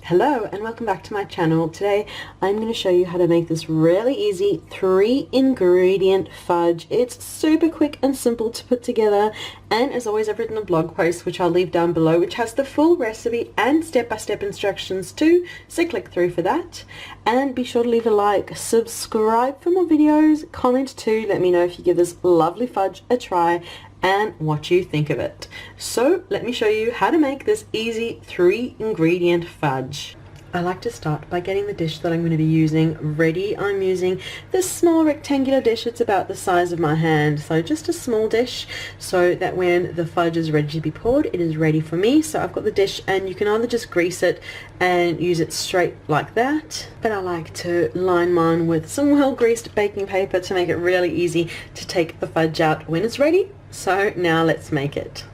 Hello and welcome back to my channel. Today I'm going to show you how to make this really easy 3-ingredient fudge. It's super quick and simple to put together, and as always I've written a blog post which I'll leave down below which has the full recipe and step-by-step instructions too, so click through for that. And be sure to leave a like, subscribe for more videos, comment too, let me know if you give this lovely fudge a try and what you think of it. So let me show you how to make this easy 3-ingredient fudge. I like to start by getting the dish that I'm going to be using ready. I'm using this small rectangular dish. It's about the size of my hand, so just a small dish so that when the fudge is ready to be poured, it is ready for me. So I've got the dish, and you can either just grease it and use it straight like that, but I like to line mine with some well-greased baking paper to make it really easy to take the fudge out when it's ready. So now let's make it.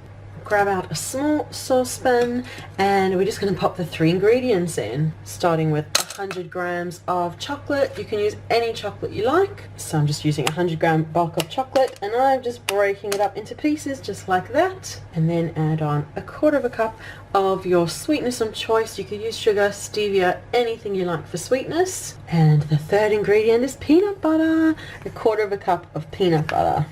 Grab out a small saucepan and we're just going to pop the 3 ingredients in, starting with 100 grams of chocolate. You can use any chocolate you like, so I'm just using a 100-gram bulk of chocolate, and I'm just breaking it up into pieces just like that. And then add on 1/4 cup of your sweetness of choice. You could use sugar, stevia, anything you like for sweetness. And the 3rd ingredient is peanut butter, 1/4 cup of peanut butter.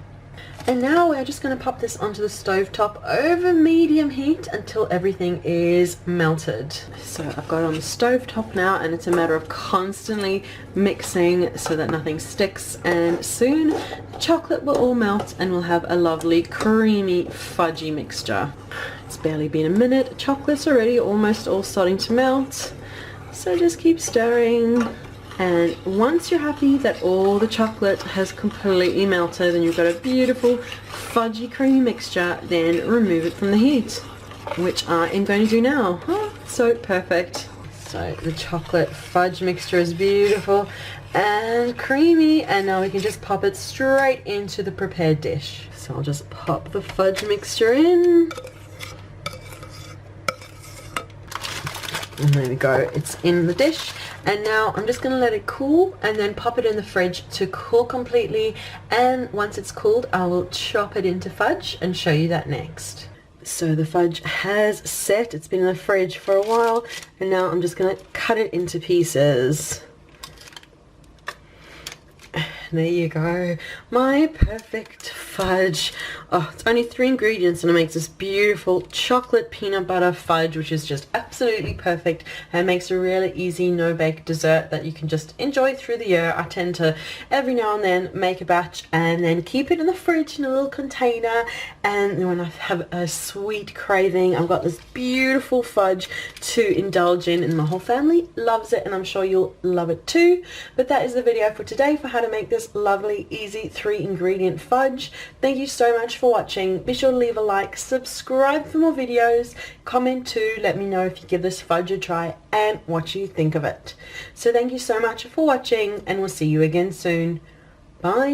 And now we're just going to pop this onto the stove top over medium heat until everything is melted. So I've got it on the stove top now, and it's a matter of constantly mixing so that nothing sticks, and soon the chocolate will all melt and we'll have a lovely creamy fudgy mixture. It's barely been a minute, chocolate's already almost all starting to melt, so just keep stirring. And once you're happy that all the chocolate has completely melted and you've got a beautiful fudgy creamy mixture, then remove it from the heat, which I am going to do now. Oh, so perfect. So the chocolate fudge mixture is beautiful and creamy, and now we can just pop it straight into the prepared dish. So I'll just pop the fudge mixture in. And there we go, it's in the dish. And now I'm just going to let it cool and then pop it in the fridge to cool completely, and once it's cooled I will chop it into fudge and show you that next. So the fudge has set, it's been in the fridge for a while, and now I'm just going to cut it into pieces. There you go, my perfect fudge. Oh, it's only 3 ingredients and it makes this beautiful chocolate peanut butter fudge, which is just absolutely perfect and makes a really easy no-bake dessert that you can just enjoy through the year. I tend to every now and then make a batch and then keep it in the fridge in a little container, and when I have a sweet craving, I've got this beautiful fudge to indulge in, and my whole family loves it, and I'm sure you'll love it too. But that is the video for today for how to make this lovely easy 3-ingredient fudge. Thank you so much for watching. Be sure to leave a like, subscribe for more videos, comment too, let me know if you give this fudge a try and what you think of it. So thank you so much for watching, and we'll see you again soon. Bye.